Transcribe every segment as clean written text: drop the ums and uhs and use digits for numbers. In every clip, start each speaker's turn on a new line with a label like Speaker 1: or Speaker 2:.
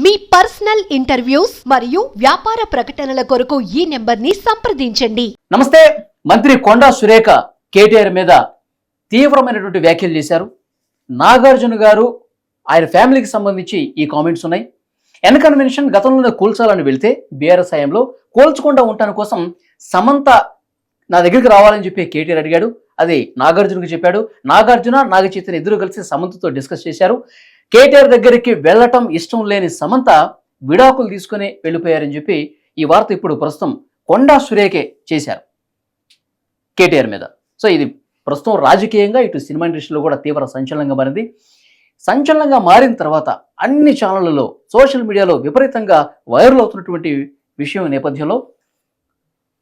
Speaker 1: మీ personal interviews మరియు వ్యాపార ప్రకటనల కొరకు ఈ నెంబర్ని సంప్రదించండి.
Speaker 2: నమస్తే. మంత్రి కొండా సురేఖ కేటీఆర్ మీద తీవ్రమైనటువంటి వ్యాఖ్యలు చేశారు. నాగార్జున గారు ఆయన ఫ్యామిలీకి సంబంధించి ఈ కామెంట్స్ ఉన్నాయి. ఎన్ కన్వెన్షన్ గతంలోనే కూల్చాలని వెళ్తే బీఆర్ఎస్ హయాంలో కూల్చకుండా ఉండటాని కోసం సమంత నా దగ్గరికి రావాలని చెప్పి కేటీఆర్ అడిగాడు. అది నాగార్జునకు చెప్పాడు. నాగార్జున నాగచైతన్య ఇద్దరు కలిసి సమంతతో డిస్కస్ చేశారు. కేటీఆర్ దగ్గరికి వెళ్ళటం ఇష్టం లేని సమంత విడాకులు తీసుకుని వెళ్ళిపోయారని చెప్పి ఈ వార్త ఇప్పుడు ప్రస్తుతం కొండా సురేఖే చేశారు కేటీఆర్ మీద. సో ఇది ప్రస్తుతం రాజకీయంగా ఇటు సినిమా ఇండస్ట్రీలో కూడా తీవ్ర సంచలనంగా మారింది. సంచలనంగా మారిన తర్వాత అన్ని ఛానళ్లలో సోషల్ మీడియాలో విపరీతంగా వైరల్ అవుతున్నటువంటి విషయం నేపథ్యంలో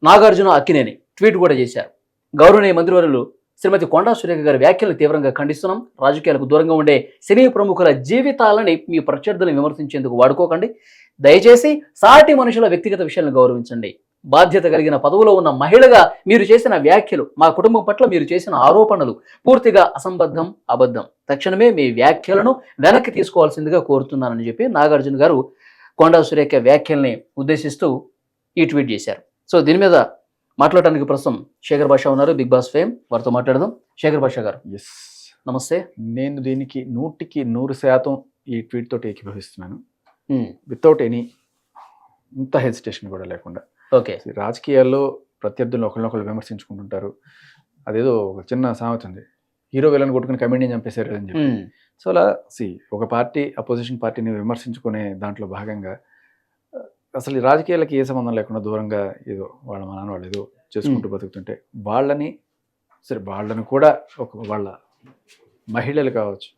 Speaker 2: నాగార్జున అక్కినేని ట్వీట్ కూడా చేశారు. గౌరవనీయ మంత్రివర్యులు శ్రీమతి కొండా సురేఖ గారి వ్యాఖ్యలు తీవ్రంగా ఖండిస్తున్నాం. రాజకీయాలకు దూరంగా ఉండే సినీ ప్రముఖుల జీవితాలని మీ ప్రత్యర్థులను విమర్శించేందుకు వాడుకోకండి. దయచేసి సాటి మనుషుల వ్యక్తిగత విషయాలను గౌరవించండి. బాధ్యత కలిగిన పదవిలో ఉన్న మహిళగా మీరు చేసిన వ్యాఖ్యలు, మా కుటుంబం పట్ల మీరు చేసిన ఆరోపణలు పూర్తిగా అసంబద్ధం, అబద్ధం. తక్షణమే మీ వ్యాఖ్యలను వెనక్కి తీసుకోవాల్సిందిగా కోరుతున్నానని చెప్పి నాగార్జున గారు కొండా సురేఖ వ్యాఖ్యల్ని ఉద్దేశిస్తూ ఈ ట్వీట్ చేశారు. సో దీని మీద మాట్లాడడానికి ప్రస్తుతం శేఖర్ భాష ఉన్నారు, బిగ్ బాస్ ఫేమ్. వారితో మాట్లాడదాం. శేఖర్ భాష గారు,
Speaker 3: ఎస్
Speaker 2: నమస్తే.
Speaker 3: నేను దీనికి 100% ఈ ట్వీట్ తోటి ఏకీభవిస్తున్నాను. వితౌట్ ఎనీ ఇంత హెసిటేషన్ కూడా లేకుండా.
Speaker 2: ఓకే,
Speaker 3: రాజకీయాల్లో ప్రత్యర్థులు ఒకరినొకరు విమర్శించుకుంటుంటారు. అదేదో ఒక చిన్న సామెత ఉంది, హీరో విలన్ కొట్టుకుని కమెడీని చంపేశారు అని చెప్పి. సో అలా ఒక పార్టీ అపోజిషన్ పార్టీని విమర్శించుకునే దాంట్లో భాగంగా అసలు ఈ రాజకీయాలకి ఏ సంబంధం లేకుండా దూరంగా ఏదో వాళ్ళ నాన్న వాళ్ళు ఏదో చేసుకుంటూ బతుకుతుంటే వాళ్ళని కూడా వాళ్ళ మహిళలు కావచ్చు,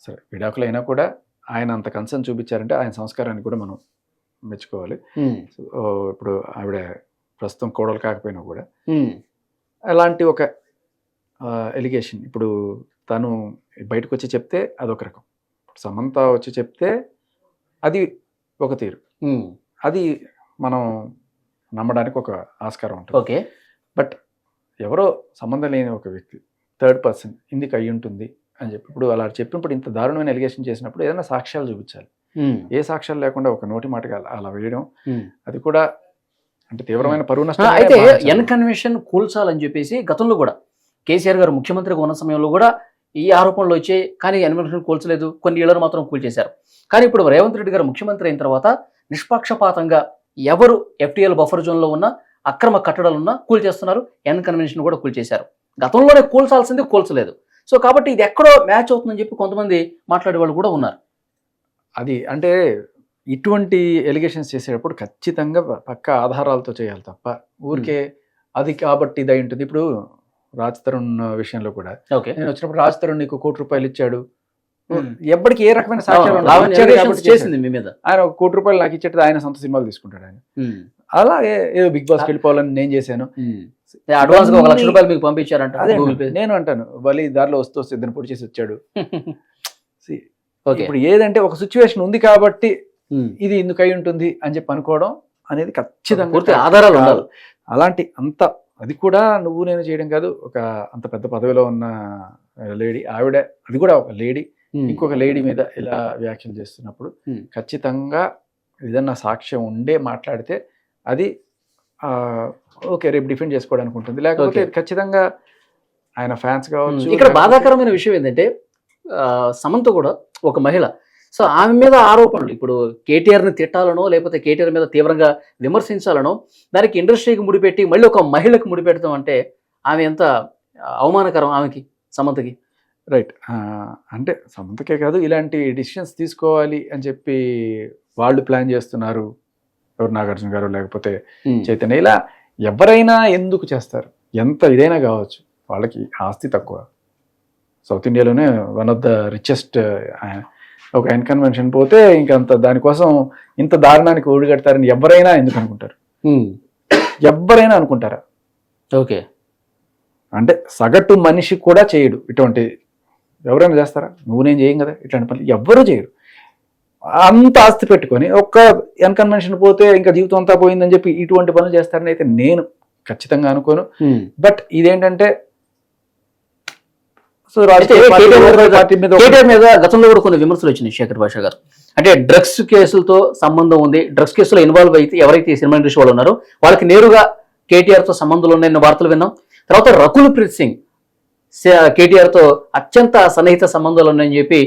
Speaker 3: సరే విడాకులు అయినా కూడా ఆయన అంత కన్సర్న్ చూపించారంటే ఆయన సంస్కారాన్ని కూడా మనం మెచ్చుకోవాలి. ఇప్పుడు ఆవిడ ప్రస్తుతం కోడలు కాకపోయినా కూడా అలాంటి ఒక ఎలిగేషన్ ఇప్పుడు తను బయటకు వచ్చి చెప్తే అదొక రకం, సమంత వచ్చి చెప్తే అది ఒక తీరు. అది మనం నమ్మడానికి ఒక ఆస్కారం ఉంటుంది.
Speaker 2: ఓకే,
Speaker 3: బట్ ఎవరో సంబంధం లేని ఒక వ్యక్తి, థర్డ్ పర్సన్ ఇందుకు అయ్యి ఉంటుంది అని చెప్పి ఇప్పుడు అలా చెప్పినప్పుడు, ఇంత దారుణమైన ఎలిగేషన్ చేసినప్పుడు ఏదైనా సాక్ష్యాలు చూపించాలి. ఏ సాక్ష్యాలు లేకుండా ఒక నోటి మాటగా అలా వేయడం, అది కూడా అంటే తీవ్రమైన పరువు నష్టం.
Speaker 2: అయితే ఎన్ కన్వెన్షన్ కూల్చాలని చెప్పేసి గతంలో కూడా కేసీఆర్ గారు ముఖ్యమంత్రిగా ఉన్న సమయంలో కూడా ఈ ఆరోపణలు వచ్చాయి. కానీ ఎన్ కన్వెన్షన్ కూల్చలేదు, కొన్ని ఇళ్లను మాత్రం కూల్చేశారు. కానీ ఇప్పుడు రేవంత్ రెడ్డి గారు ముఖ్యమంత్రి అయిన తర్వాత నిష్పక్షపాతంగా ఎవరు ఎఫ్టీఎల్ బఫర్ జోన్లో ఉన్న అక్రమ కట్టడాలున్నా కూల్చేస్తున్నారు. ఎన్ కన్వెన్షన్ కూడా కూల్చేశారు. గతంలోనే కూల్చాల్సింది కూల్చలేదు. సో కాబట్టి ఇది ఎక్కడో మ్యాచ్ అవుతుందని చెప్పి కొంతమంది మాట్లాడే వాళ్ళు కూడా ఉన్నారు.
Speaker 3: అది అంటే ఇటువంటి ఎలిగేషన్స్ చేసేటప్పుడు ఖచ్చితంగా పక్క ఆధారాలతో చేయాలి తప్ప ఊరికే అది కాబట్టి ఇది అయి ఉంటుంది. ఇప్పుడు రాజ్ తరుణ్ విషయంలో కూడా నేను వచ్చినప్పుడు రాజ్ తరుణ్ నీకు ₹1,00,00,000 ఇచ్చాడు, ఎప్పటికి ఏ రకమైన సాక్ష్యాలు
Speaker 2: చేసింది మీ మీద,
Speaker 3: ఆయన ₹1,00,00,000 నాకు ఇచ్చేది ఆయన సొంత సినిమాలు తీసుకుంటాడు ఆయన. అలాగే ఏదో బిగ్ బాస్కి వెళ్ళిపోవాలని నేను చేశాను,
Speaker 2: అడ్వాన్స్ గా ₹1,00,000 మీకు పంపించారంట.
Speaker 3: నేను అంటాను వాళ్ళు దారిలో వస్తూ ఇద్దరు పొడి చేసి వచ్చాడు. ఇప్పుడు ఏదంటే ఒక సిచ్యువేషన్ ఉంది కాబట్టి ఇది ఎందుకు అయి ఉంటుంది అని చెప్పి అనుకోవడం అనేది ఖచ్చితంగా
Speaker 2: పూర్తి ఆధారాలు ఉండాలి.
Speaker 3: అలాంటి అంత అది కూడా నువ్వు నేను చేయడం కాదు, ఒక అంత పెద్ద పదవిలో ఉన్న లేడీ ఆవిడ, అది కూడా ఒక లేడీ ఇంకొక లేడీ మీద ఇలా వ్యాఖ్యలు చేస్తున్నప్పుడు ఖచ్చితంగా ఏదన్నా సాక్ష్యం ఉండే మాట్లాడితే అది ఓకే రేపు డిఫెండ్ చేసుకోవడానికి ఉంటుంది. లేకపోతే ఖచ్చితంగా ఆయన ఫ్యాన్స్ కావచ్చు.
Speaker 2: ఇక్కడ బాధాకరమైన విషయం ఏంటంటే సమంత కూడా ఒక మహిళ. సో ఆమె మీద ఆరోపణలు ఇప్పుడు కేటీఆర్ని తిట్టాలనో లేకపోతే కేటీఆర్ మీద తీవ్రంగా విమర్శించాలనో దానికి ఇండస్ట్రీకి ముడిపెట్టి మళ్ళీ ఒక మహిళకు ముడిపెడతాం అంటే ఆమె ఎంత అవమానకరం ఆమెకి, సమంతకి.
Speaker 3: రైట్, అంటే సమంతకే కాదు ఇలాంటి డిసిషన్స్ తీసుకోవాలి అని చెప్పి వాళ్ళు ప్లాన్ చేస్తున్నారు. ఎవరు నాగార్జున గారు లేకపోతే చైతన్య, ఇలా ఎవరైనా ఎందుకు చేస్తారు, ఎంత ఇదైనా కావచ్చు. వాళ్ళకి ఆస్తి తక్కువ, సౌత్ ఇండియాలోనే వన్ ఆఫ్ ద రిచెస్ట్. ఒక ఎన్ కన్వెన్షన్ పోతే ఇంకంత దానికోసం ఇంత దారుణానికి ఓడిగడతారని ఎవరైనా ఎందుకు అనుకుంటారు? ఎవరైనా అనుకుంటారా?
Speaker 2: ఓకే,
Speaker 3: అంటే సగటు మనిషి కూడా చేయడు ఇటువంటి. ఎవరైనా చేస్తారా? నువ్వు నేను చేయం కదా ఇట్లాంటి పనులు, ఎవ్వరూ చేయరు. అంత ఆస్తి పెట్టుకొని ఒక్క ఎన్ కన్వెన్షన్ పోతే ఇంకా జీవితం అంతా పోయిందని చెప్పి ఇటువంటి పనులు చేస్తారని అయితే నేను ఖచ్చితంగా అనుకోను. బట్ ఇదేంటంటే
Speaker 2: కేటీఆర్ మీద గతంలో కూడా కొన్ని విమర్శలు వచ్చినాయి శేఖర్ భాష గారు. అంటే డ్రగ్స్ కేసులతో సంబంధం ఉంది, డ్రగ్స్ కేసులో ఇన్వాల్వ్ అయితే ఎవరైతే ఈ సినిమా ఇండస్ట్రీ వాళ్ళు ఉన్నారో వాళ్ళకి నేరుగా కేటీఆర్ తో సంబంధాలు ఉన్నాయన్న వార్తలు విన్నాం. తర్వాత రకుల్ ప్రీత్ సింగ్ కేటీఆర్ తో అత్యంత సన్నిహిత సంబంధాలు ఉన్నాయని చెప్పి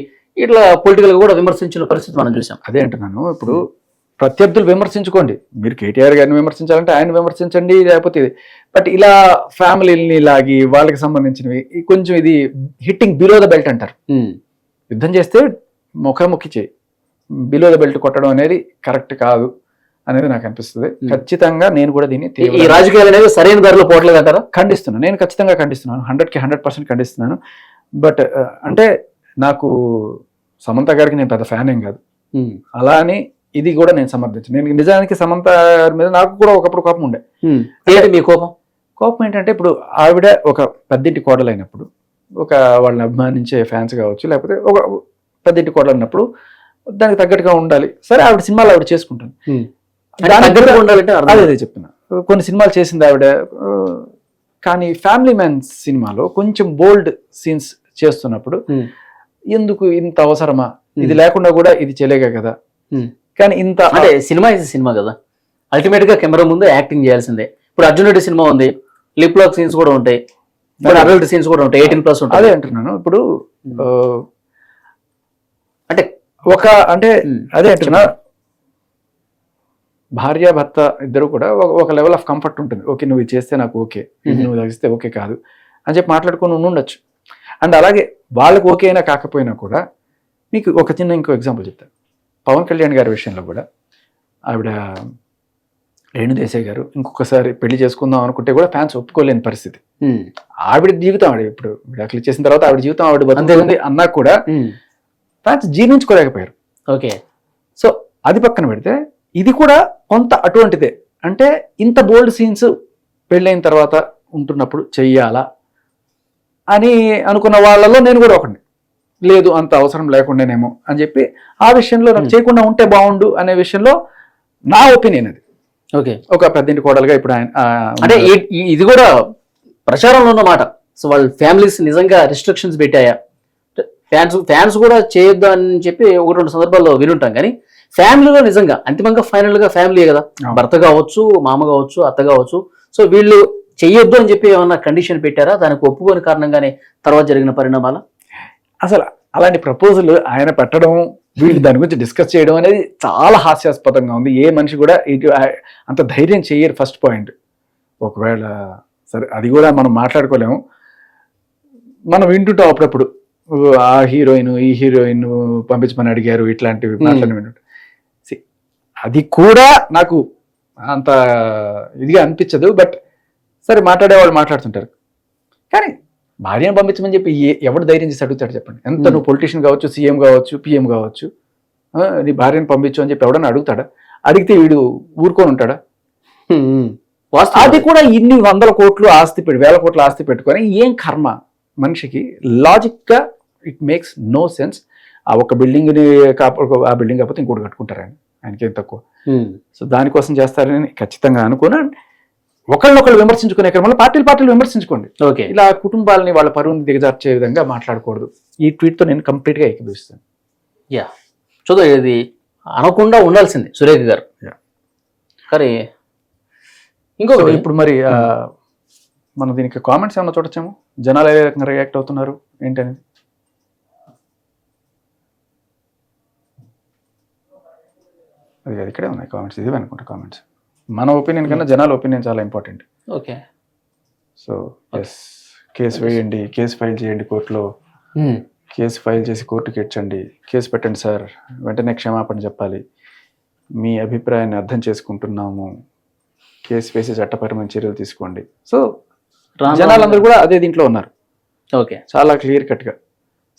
Speaker 2: ఇట్లా పొలిటికల్ గా కూడా విమర్శించిన పరిస్థితి మనం చూసాం.
Speaker 3: అదే అంటున్నాను, ఇప్పుడు ప్రత్యర్థులు విమర్శించుకోండి, మీరు కేటీఆర్ గారిని విమర్శించాలంటే ఆయన విమర్శించండి, లేకపోతే ఇది. బట్ ఇలా ఫ్యామిలీని లాగి వాళ్ళకి సంబంధించినవి కొంచెం ఇది హిట్టింగ్ బిలో ద బెల్ట్ అంటారు. యుద్ధం చేస్తే ముఖాముఖి చేయి, బిలో ద బెల్ట్ కొట్టడం అనేది కరెక్ట్ కాదు అనేది నాకు అనిపిస్తుంది. ఖచ్చితంగా నేను కూడా దీన్ని
Speaker 2: ఈ రాజకీయాలు అనేది సరైన దారిలో పోవట్లేదు అంటారా?
Speaker 3: ఖండిస్తున్నాను, నేను ఖచ్చితంగా ఖండిస్తున్నాను, 100కి 100% ఖండిస్తున్నాను. బట్ అంటే నాకు సమంత గారికి నేను పెద్ద ఫ్యాన్ ఏం కాదు, అలా అని ఇది కూడా నేను సమర్థించాను. నేను నిజానికి సమంత గారి మీద నాకు కూడా ఒకప్పుడు కోపం ఉండే.
Speaker 2: మీ కోపం
Speaker 3: ఏంటంటే ఇప్పుడు ఆవిడ ఒక పెద్దింటి కోడలు అయినప్పుడు, ఒక వాళ్ళని అభిమానించే ఫ్యాన్స్ కావచ్చు, లేకపోతే ఒక పెద్దింటి కోడలు అన్నప్పుడు దానికి తగ్గట్టుగా ఉండాలి. సరే, ఆవిడ సినిమాలు ఆవిడ చేసుకుంటాను, అదే చెప్తున్నా. కొన్ని సినిమాలు చేసింది ఆవిడ, కానీ ఫ్యామిలీ మ్యాన్ సినిమాలో కొంచెం బోల్డ్ సీన్స్ చేస్తున్నప్పుడు ఎందుకు ఇంత అవసరమా, ఇది లేకుండా కూడా ఇది చెలేగా కదా. కానీ ఇంత
Speaker 2: అంటే సినిమా కదా, అల్టిమేట్ గా కెమెరా ముందు యాక్టింగ్ చేయాల్సిందే. ఇప్పుడు అర్జున్ రెడ్డి సినిమా ఉంది, లిప్ లాక్ సీన్స్ కూడా ఉంటాయి, అడల్ట్ సీన్స్ కూడా ఉంటాయి, 18+ ఉంటాయి.
Speaker 3: అదే అంటున్నాను. ఇప్పుడు
Speaker 2: అంటే
Speaker 3: అంటే అదే అంటున్నా, భార్య భర్త ఇద్దరు కూడా ఒక లెవెల్ ఆఫ్ కంఫర్ట్ ఉంటుంది. ఓకే, నువ్వు ఇది చేస్తే నాకు ఓకే, నువ్వు తగ్గిస్తే ఓకే కాదు అని చెప్పి మాట్లాడుకొని ఉండొచ్చు. అండ్ అలాగే వాళ్ళకి ఓకే అయినా కాకపోయినా కూడా, మీకు ఒక చిన్న ఇంకో ఎగ్జాంపుల్ చెప్తాను. పవన్ కళ్యాణ్ గారి విషయంలో కూడా ఆవిడ రేణు దేశాయ్ గారు ఇంకొకసారి పెళ్లి చేసుకుందాం అనుకుంటే కూడా ఫ్యాన్స్ ఒప్పుకోలేని పరిస్థితి. ఆవిడ జీవితం ఆవిడ ఇప్పుడు విడాకులు చేసిన తర్వాత ఆవిడ జీవితం ఆవిడ బతుకుతుంది అన్నా కూడా ఫ్యాన్స్ జీర్ణించుకోలేకపోయారు.
Speaker 2: ఓకే,
Speaker 3: సో అది పక్కన పెడితే ఇది కూడా కొంత అటువంటిదే. అంటే ఇంత బోల్డ్ సీన్స్ పెళ్ళైన తర్వాత ఉంటున్నప్పుడు చెయ్యాలా అని అనుకున్న వాళ్ళలో నేను కూడా ఒకటి, లేదు అంత అవసరం లేకుండానేమో అని చెప్పి ఆ విషయంలో నాకు చేయకుండా ఉంటే బాగుండు అనే విషయంలో నా ఒపీనియన్ అది.
Speaker 2: ఓకే,
Speaker 3: ఒక పెద్దింటి కోడలుగా ఇప్పుడు ఆయన
Speaker 2: అంటే ఇది కూడా ప్రచారంలో ఉన్నమాట. సో వాళ్ళ ఫ్యామిలీస్ నిజంగా రిస్ట్రిక్షన్స్ పెట్టాయా, ఫ్యాన్స్ కూడా చేయొద్దు అని చెప్పి 1-2 సందర్భాల్లో వినుంటాం. కానీ ఫ్యామిలీలో నిజంగా అంతిమంగా ఫైనల్ గా ఫ్యామిలీ కదా, భర్త కావచ్చు, మామ కావచ్చు, అత్త కావచ్చు. సో వీళ్ళు చెయ్యొద్దు అని చెప్పి ఏమన్నా కండిషన్ పెట్టారా, దానికి ఒప్పుకోని కారణంగానే తర్వాత జరిగిన పరిణామాల?
Speaker 3: అసలు అలాంటి ప్రపోజల్ ఆయన పెట్టడం, వీళ్ళు దాని గురించి డిస్కస్ చేయడం అనేది చాలా హాస్యాస్పదంగా ఉంది. ఏ మనిషి కూడా ఇటు అంత ధైర్యం చెయ్యరు. ఫస్ట్ పాయింట్, ఒకవేళ సరే అది కూడా మనం మాట్లాడుకోలేము, మనం వింటుంటాం అప్పుడప్పుడు ఆ హీరోయిన్ ఈ హీరోయిన్ పంపించమని అడిగారు, ఇట్లాంటివి మాట్లాడి వింటుంటాం. అది కూడా నాకు అంత ఇదిగా అనిపించదు. బట్ సరే, మాట్లాడేవాళ్ళు మాట్లాడుతుంటారు. కానీ భార్యను పంపించమని చెప్పి ఎవడు ధైర్యం చేసి అడుగుతాడు చెప్పండి? ఎంత నువ్వు పొలిటీషియన్ కావచ్చు, సీఎం కావచ్చు, పిఎం కావచ్చు, నీ భార్యను పంపించు అని చెప్పి ఎవడన్నా అడుగుతాడా? అడిగితే వీడు ఊరుకొని ఉంటాడా? అది కూడా ఇన్ని 100 కోట్లు ఆస్తి 1000 కోట్ల ఆస్తి పెట్టుకొని ఏం కర్మ మనిషికి? లాజిక్ గా ఇట్ మేక్స్ నో సెన్స్. ఆ ఒక బిల్డింగ్ని ఆ బిల్డింగ్ కాకపోతే ఇంకోటి కట్టుకుంటారు ఆయనకి ఏం తక్కువ. సో దానికోసం చేస్తారని ఖచ్చితంగా అనుకున్నా. ఒకళ్ళనొకళ్ళు విమర్శించుకునే క్రమంలో పార్టీలు విమర్శించుకోండి.
Speaker 2: ఓకే,
Speaker 3: ఇలా కుటుంబాలని వాళ్ళ పరువుని దిగజార్చే విధంగా మాట్లాడకూడదు. ఈ ట్వీట్ తో నేను కంప్లీట్ గా ఏకీభవిస్తాను.
Speaker 2: చూద్దాం, ఇది అనకుండా ఉండాల్సింది సురేఖ గారు. కానీ ఇంకొక
Speaker 3: ఇప్పుడు మరి మనం దీనికి కామెంట్స్ ఏమన్నా చూడొచ్చాము, జనాలు ఏ రకంగా రియాక్ట్ అవుతున్నారు ఏంటనేది. అది ఇక్కడే ఉన్నాయి కామెంట్స్, ఇది అనుకుంటా కామెంట్స్. మన ఒపీనియన్ కన్నా జనాల ఒపీనియన్ చాలా important.
Speaker 2: Okay,
Speaker 3: so yes, case వేయండి, కేసు ఫైల్ చేయండి కోర్టులో, కేసు ఫైల్ చేసి కోర్టుకి ఇచ్చండి, కేసు పెట్టండి సార్, వెంటనే క్షమాపణ చెప్పాలి, మీ అభిప్రాయాన్ని అర్థం చేసుకుంటున్నాము, కేసు వేసి చట్టపరమైన చర్యలు తీసుకోండి. సో జనాలందరూ కూడా అదే దీంట్లో ఉన్నారు.
Speaker 2: ఓకే,
Speaker 3: చాలా క్లియర్ కట్గా.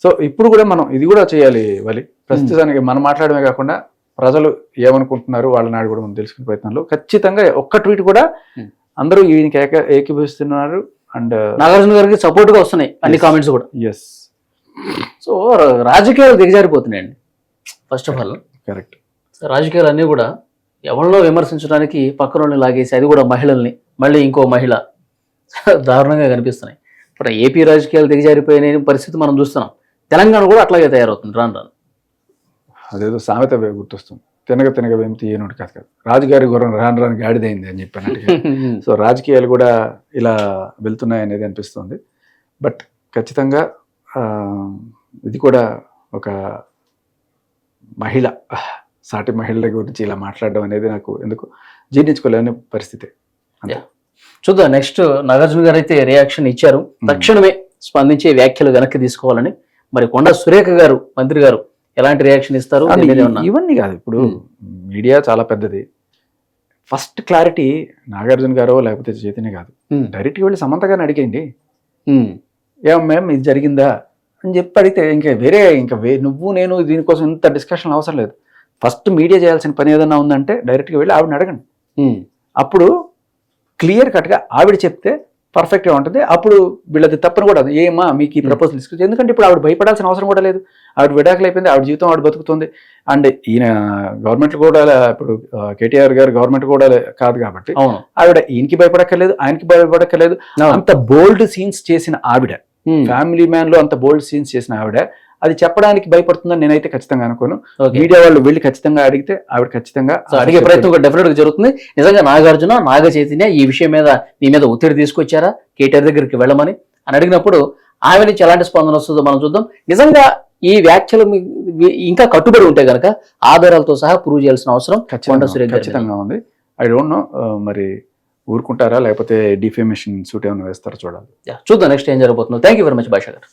Speaker 3: సో ఇప్పుడు కూడా మనం ఇది కూడా చేయాలి వలి. ప్రస్తుతానికి మనం మాట్లాడమే కాకుండా ప్రజలు ఏమనుకుంటున్నారు వాళ్ళ నాడు కూడా మనం తెలుసుకునే ప్రయత్నంలో ఖచ్చితంగా ఒక్క ట్వీట్ కూడా అందరూ ఈయనకి ఏకీభవిస్తున్నారు. అండ్
Speaker 2: నాగార్జున గారికి సపోర్ట్ గా వస్తున్నాయి అన్ని కామెంట్స్ కూడా.
Speaker 3: ఎస్,
Speaker 2: సో రాజకీయాలు దిగజారిపోతున్నాయండి. ఫస్ట్ ఆఫ్ ఆల్
Speaker 3: కరెక్ట్,
Speaker 2: రాజకీయాలు అన్నీ కూడా ఎవరినో విమర్శించడానికి పక్కన వాళ్ళని లాగేసి, అది కూడా మహిళల్ని, మళ్ళీ ఇంకో మహిళ, దారుణంగా కనిపిస్తున్నాయి. ఇప్పుడు ఏపీ రాజకీయాలు దిగజారిపోయిన పరిస్థితి మనం చూస్తున్నాం. తెలంగాణ కూడా అట్లాగే తయారవుతుంది రాను రాను.
Speaker 3: అదేదో సామెత గుర్తొస్తుంది, తినగ తినగ వేమి తీయనుడు కథ కాదు, రాజుగారి గుర్రం రాను రాను గాడిదైంది అని చెప్పాను. సో రాజకీయాలు కూడా ఇలా వెళ్తున్నాయి అనేది అనిపిస్తుంది. బట్ ఖచ్చితంగా ఇది కూడా ఒక మహిళ, సాటి మహిళల గురించి ఇలా మాట్లాడడం అనేది నాకు ఎందుకు జీర్ణించుకోలేని పరిస్థితి.
Speaker 2: చూద్దాం. నెక్స్ట్ నాగార్జున గారు అయితే రియాక్షన్ ఇచ్చారు, తక్షణమే స్పందించే వ్యాఖ్యలు వెనక్కి తీసుకోవాలని. మరి కొండా సురేఖ గారు, మంత్రి గారు ఎలాంటి రియాక్షన్ ఇస్తారు?
Speaker 3: ఇవన్నీ కాదు, ఇప్పుడు మీడియా చాలా పెద్దది. ఫస్ట్ క్లారిటీ నాగార్జున గారో లేకపోతే చైతన్య కాదు, డైరెక్ట్గా వెళ్ళి సమంత గారిని అడిగేయండి, ఏం మ్యామ్ ఇది జరిగిందా అని చెప్పి అడిగితే ఇంకా నువ్వు నేను దీనికోసం ఇంత డిస్కషన్ అవసరం లేదు. ఫస్ట్ మీడియా చేయాల్సిన పని ఏదన్నా ఉందంటే డైరెక్ట్గా వెళ్ళి ఆవిడని అడగండి. అప్పుడు క్లియర్ కట్గా ఆవిడ చెప్తే పర్ఫెక్ట్గా ఉంటుంది. అప్పుడు వీళ్ళది తప్పని కూడా ఏమా మీకు ఈ ప్రపోజల్ తీసుకొచ్చి, ఎందుకంటే ఇప్పుడు ఆవిడ భయపడాల్సిన అవసరం కూడా లేదు. ఆవిడ విడాకులు అయిపోయింది, ఆవిడ జీవితం ఆవిడ బతుకుతుంది. అండ్ ఈయన గవర్నమెంట్ కూడా, ఇప్పుడు కేటీఆర్ గారు గవర్నమెంట్ కూడా కాదు కాబట్టి ఆవిడ ఈయనకి భయపడక్కర్లేదు, ఆయనకి భయపడక్కర్లేదు. అంత బోల్డ్ సీన్స్ చేసిన ఆవిడ, ఫ్యామిలీ మ్యాన్ లో అంత బోల్డ్ సీన్స్ చేసిన ఆవిడ అది చెప్పడానికి భయపడుతుందని నేనైతే ఖచ్చితంగా అనుకోను. మీడియా వాళ్ళు వెళ్ళి ఖచ్చితంగా అడిగితే ఆవిడ ఖచ్చితంగా
Speaker 2: అడిగే ప్రయత్నం డెఫినెట్ గా జరుగుతుంది. నిజంగా నాగార్జున, నాగ చైతన్య ఈ విషయం మీద నీ మీద ఒత్తిడి తీసుకొచ్చారా కేటీఆర్ దగ్గరికి వెళ్ళమని అని అడిగినప్పుడు ఆమె నుంచి ఎలాంటి స్పందన వస్తుందో మనం చూద్దాం. నిజంగా ఈ వ్యాఖ్యలు ఇంకా కట్టుబడి ఉంటే గనక ఆధారాలతో సహా ప్రూవ్ చేయాల్సిన అవసరం
Speaker 3: ఖచ్చితంగా ఉంది. ఐ డోంట్ నో మరి ఊరుకుంటారా లేకపోతే డిఫేమేషన్ సూట్ ఏమైనా వేస్తారో చూడాలి.
Speaker 2: చూద్దాం నెక్స్ట్ ఏం జరగబోతుందో. థ్యాంక్ యూ వెరీ మచ్ భాషా గారు.